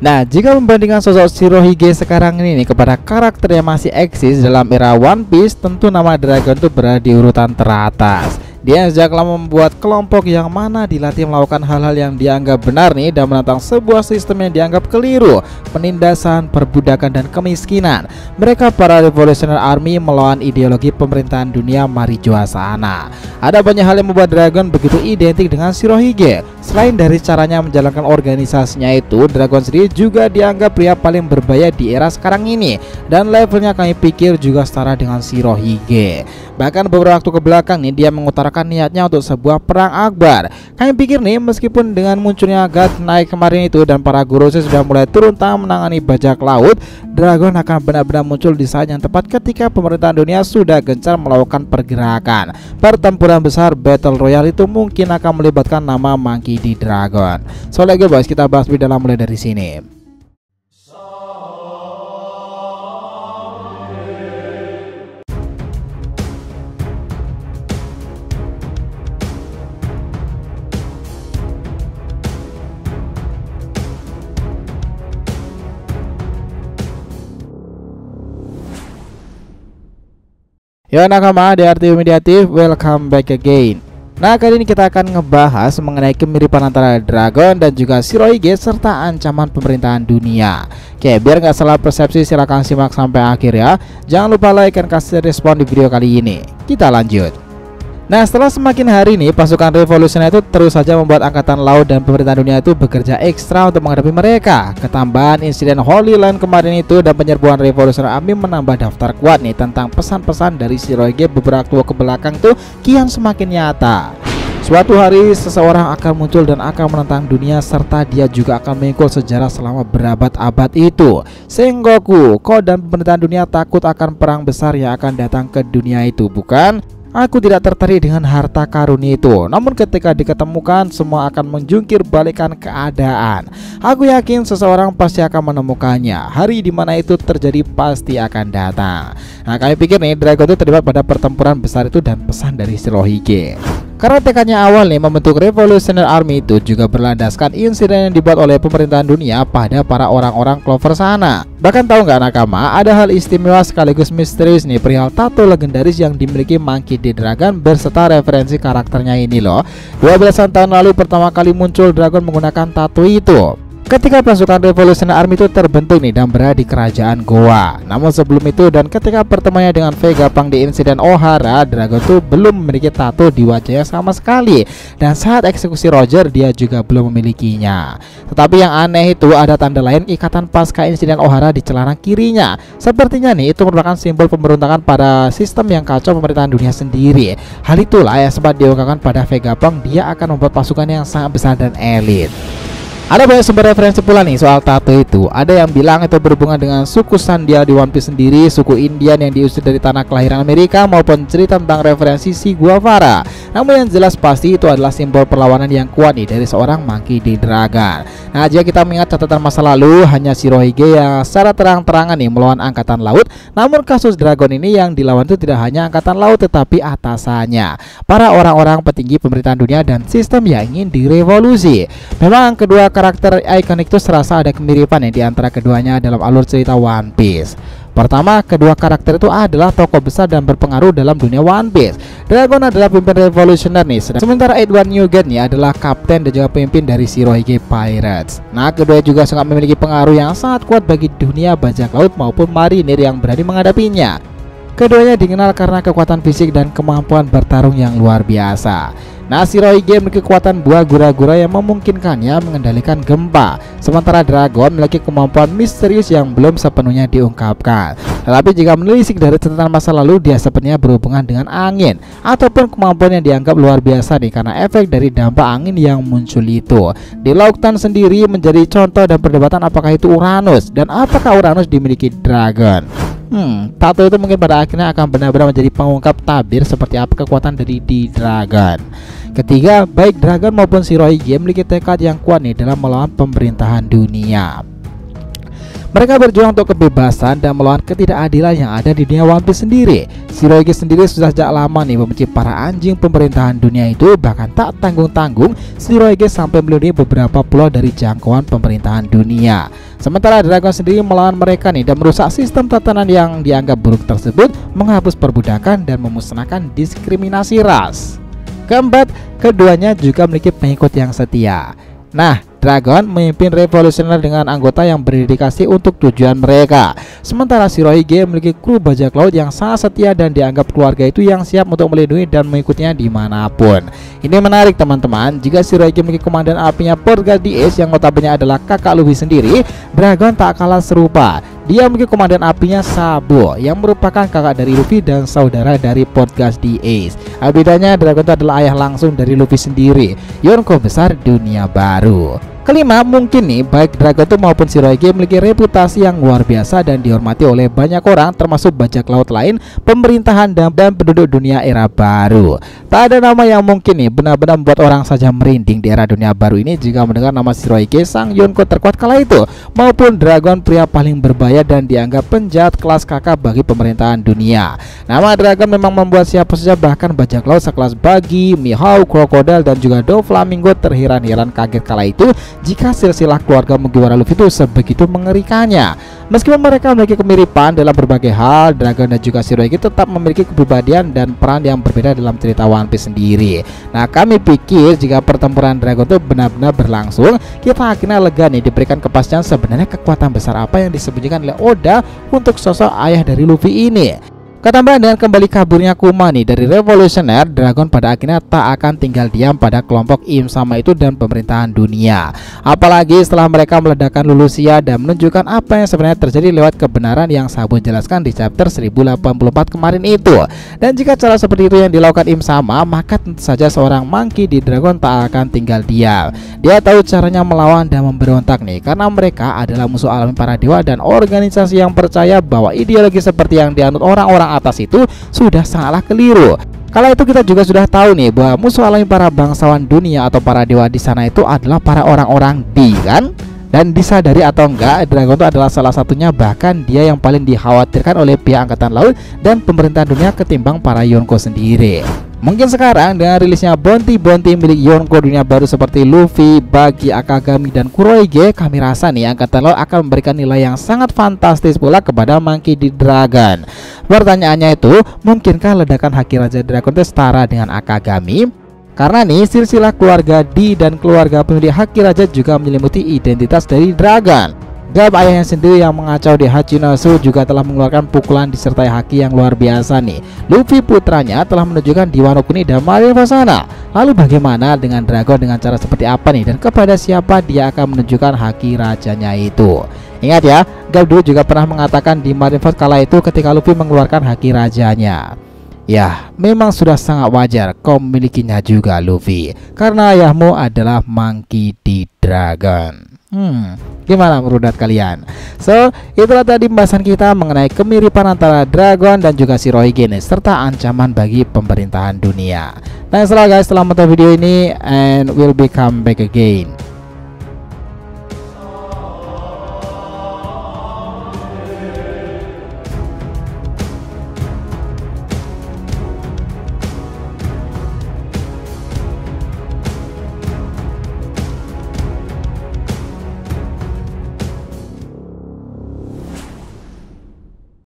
Nah, jika membandingkan sosok Shirohige sekarang ini nih kepada karakter yang masih eksis dalam era One Piece, tentu nama Dragon itu berada di urutan teratas. Dia sejak lama membuat kelompok yang mana dilatih melakukan hal-hal yang dianggap benar nih dan menentang sebuah sistem yang dianggap keliru, penindasan, perbudakan, dan kemiskinan. Mereka para Revolutionary Army melawan ideologi pemerintahan dunia Marijoa sana. Ada banyak hal yang membuat Dragon begitu identik dengan Shirohige. Selain dari caranya menjalankan organisasinya itu, Dragon sendiri juga dianggap pria paling berbahaya di era sekarang ini, dan levelnya kami pikir juga setara dengan Shirohige. Bahkan beberapa waktu kebelakang nih dia mengutarakan niatnya untuk sebuah perang akbar. Kami pikir nih meskipun dengan munculnya God Knight kemarin itu dan para guru sudah mulai turun tangan menangani bajak laut, Dragon akan benar-benar muncul di saat yang tepat ketika pemerintahan dunia sudah gencar melakukan pergerakan. Pertempuran besar Battle Royale itu mungkin akan melibatkan nama Monkey D. Dragon. So lagi guys, kita bahas lebih dalam mulai dari sini. Yo nakama, di RTU Mediatif, welcome back again. Nah, kali ini kita akan ngebahas mengenai kemiripan antara Dragon dan juga Shirohige serta ancaman pemerintahan dunia. Oke, biar nggak salah persepsi silahkan simak sampai akhir ya. Jangan lupa like dan kasih respon di video kali ini. Kita lanjut. Nah, setelah semakin hari nih pasukan revolusioner itu terus saja membuat angkatan laut dan pemerintahan dunia itu bekerja ekstra untuk menghadapi mereka. Ketambahan insiden Holy Land kemarin itu dan penyerbuan revolusioner Army menambah daftar kuat nih tentang pesan-pesan dari Shirohige beberapa waktu kebelakang tuh kian semakin nyata. Suatu hari seseorang akan muncul dan akan menentang dunia serta dia juga akan mengikul sejarah selama berabad-abad itu. Sengoku, kau dan pemerintahan dunia takut akan perang besar yang akan datang ke dunia itu, bukan? Aku tidak tertarik dengan harta karun itu. Namun ketika diketemukan, semua akan menjungkir balikan keadaan. Aku yakin seseorang pasti akan menemukannya. Hari dimana itu terjadi pasti akan datang. Nah, kami pikir nih Dragon itu terlibat pada pertempuran besar itu dan pesan dari Shirohige. Karena tekadnya awal nih membentuk Revolutionary Army itu juga berlandaskan insiden yang dibuat oleh pemerintahan dunia pada para orang-orang Clover sana. Bahkan tahu nggak nakama, ada hal istimewa sekaligus misterius nih perihal tato legendaris yang dimiliki Monkey D. Dragon berserta referensi karakternya ini loh. 12-an tahun lalu pertama kali muncul Dragon menggunakan tato itu. Ketika pasukan Revolutionary Army itu terbentuk nih dan berada di kerajaan Goa. Namun sebelum itu dan ketika pertemuannya dengan Vegapunk di insiden Ohara, Dragon tuh belum memiliki tato di wajahnya sama sekali. Dan saat eksekusi Roger dia juga belum memilikinya. Tetapi yang aneh itu ada tanda lain ikatan pasca insiden Ohara di celana kirinya. Sepertinya nih itu merupakan simbol pemberontakan pada sistem yang kacau pemerintahan dunia sendiri. Hal itulah yang sempat diungkapkan pada Vegapunk, dia akan membuat pasukan yang sangat besar dan elit. Ada banyak sumber referensi pula nih soal tato itu. Ada yang bilang itu berhubungan dengan suku Sandia di One Piece sendiri, suku Indian yang diusir dari tanah kelahiran Amerika, maupun cerita tentang referensi si Guevara. Namun yang jelas pasti itu adalah simbol perlawanan yang kuat nih dari seorang Monkey D. Dragon. Nah, jika kita mengingat catatan masa lalu, hanya Shirohige yang secara terang-terangan nih melawan angkatan laut. Namun kasus Dragon ini yang dilawan itu tidak hanya angkatan laut tetapi atasannya, para orang-orang petinggi pemerintahan dunia dan sistem yang ingin direvolusi. Memang kedua karakter ikonik itu serasa ada kemiripan ya di antara keduanya dalam alur cerita One Piece. Pertama, kedua karakter itu adalah tokoh besar dan berpengaruh dalam dunia One Piece. Dragon adalah pemimpin revolusioner nih, sementara Edward Newgate nih adalah kapten dan juga pemimpin dari Shirohige Pirates. Nah, kedua juga sangat memiliki pengaruh yang sangat kuat bagi dunia bajak laut maupun marinir yang berani menghadapinya. Keduanya dikenal karena kekuatan fisik dan kemampuan bertarung yang luar biasa. Nah, Shirohige memiliki kekuatan buah gura-gura yang memungkinkannya mengendalikan gempa, sementara Dragon memiliki kemampuan misterius yang belum sepenuhnya diungkapkan. Tetapi jika menelisik dari catatan masa lalu, dia sepertinya berhubungan dengan angin ataupun kemampuan yang dianggap luar biasa nih karena efek dari dampak angin yang muncul itu. Di lautan sendiri menjadi contoh dan perdebatan apakah itu Uranus dan apakah Uranus dimiliki Dragon. Tato itu mungkin pada akhirnya akan benar-benar menjadi pengungkap tabir seperti apa kekuatan dari D. Dragon. Ketiga, baik Dragon maupun Shirohige memiliki tekad yang kuat nih dalam melawan pemerintahan dunia. Mereka berjuang untuk kebebasan dan melawan ketidakadilan yang ada di dunia One Piece sendiri. Shirohige sendiri sudah sejak lama nih membenci para anjing pemerintahan dunia itu. Bahkan tak tanggung-tanggung Shirohige sampai melindungi beberapa pulau dari jangkauan pemerintahan dunia. Sementara Dragon sendiri melawan mereka nih dan merusak sistem tatanan yang dianggap buruk tersebut, menghapus perbudakan dan memusnahkan diskriminasi ras. Keempat, keduanya juga memiliki pengikut yang setia. Nah, Dragon memimpin revolusioner dengan anggota yang berdedikasi untuk tujuan mereka. Sementara Shirohige memiliki kru bajak laut yang sangat setia dan dianggap keluarga itu yang siap untuk melindungi dan mengikutinya dimanapun. Ini menarik teman-teman. Jika Shirohige memiliki komandan apinya Port God the Ace yang notabene adalah kakak Luffy sendiri, Dragon tak kalah serupa. Dia memiliki komandan apinya Sabo yang merupakan kakak dari Luffy dan saudara dari Port God the Ace. Bedanya Dragon itu adalah ayah langsung dari Luffy sendiri, Yonko besar dunia baru. Kelima, mungkin nih baik Dragon itu maupun Shirohige memiliki reputasi yang luar biasa dan dihormati oleh banyak orang, termasuk bajak laut lain, pemerintahan dan penduduk dunia era baru. Tak ada nama yang mungkin nih benar-benar membuat orang saja merinding di era dunia baru ini jika mendengar nama Shirohige, sang Yonko terkuat kala itu, maupun Dragon, pria paling berbahaya dan dianggap penjahat kelas kakak bagi pemerintahan dunia. Nama Dragon memang membuat siapa saja, bahkan bajak laut sekelas Buggy, Mihawk, Crocodile dan juga Doflamingo terheran-heran kaget kala itu jika silsilah keluarga Mugiwara Luffy itu sebegitu mengerikannya. Meskipun mereka memiliki kemiripan dalam berbagai hal, Dragon dan juga Shirohige tetap memiliki kepribadian dan peran yang berbeda dalam cerita One Piece sendiri. Nah, kami pikir jika pertempuran Dragon itu benar-benar berlangsung, kita akhirnya lega nih diberikan kepastian sebenarnya kekuatan besar apa yang disembunyikan oleh Oda untuk sosok ayah dari Luffy ini. Ketambahan dengan kembali kaburnya Kuma nih dari revolusioner, Dragon pada akhirnya tak akan tinggal diam pada kelompok Im sama itu dan pemerintahan dunia. Apalagi setelah mereka meledakkan Lulusia dan menunjukkan apa yang sebenarnya terjadi lewat kebenaran yang Sabo jelaskan di chapter 1084 kemarin itu. Dan jika cara seperti itu yang dilakukan Im sama, maka tentu saja seorang monkey di Dragon tak akan tinggal diam. Dia tahu caranya melawan dan memberontak nih, karena mereka adalah musuh alami para dewa dan organisasi yang percaya bahwa ideologi seperti yang dianut orang-orang atas itu sudah sangatlah keliru. Kala itu kita juga sudah tahu nih bahwa musuh alami para bangsawan dunia atau para dewa di sana itu adalah para orang-orang di kan? Dan disadari atau enggak, Dragon itu adalah salah satunya, bahkan dia yang paling dikhawatirkan oleh pihak angkatan laut dan pemerintahan dunia ketimbang para Yonko sendiri. Mungkin sekarang dengan rilisnya bounty-bounty milik Yonko dunia baru seperti Luffy, Buggy, Akagami, dan Kurohige, kami rasa nih angkatan laut akan memberikan nilai yang sangat fantastis pula kepada Monkey D. Dragon. Pertanyaannya itu, mungkinkah ledakan Haki Raja Dragon itu setara dengan Akagami? Karena nih silsilah keluarga D dan keluarga pemilik Haki Raja juga menyelimuti identitas dari Dragon. Gab ayahnya sendiri yang mengacau di Hachinosu juga telah mengeluarkan pukulan disertai haki yang luar biasa nih. Luffy putranya telah menunjukkan di Wano Kuni dan Marineford sana. Lalu bagaimana dengan Dragon, dengan cara seperti apa nih, dan kepada siapa dia akan menunjukkan haki rajanya itu? Ingat ya, Gab dulu juga pernah mengatakan di Marineford kala itu ketika Luffy mengeluarkan haki rajanya. Ya, memang sudah sangat wajar kau memilikinya juga Luffy, karena ayahmu adalah Monkey D. Dragon. Gimana menurut kalian? So, itulah tadi pembahasan kita mengenai kemiripan antara Dragon dan juga Shirohige serta ancaman bagi pemerintahan dunia. Nah, guys, setelah menonton video ini, and we'll be come back again.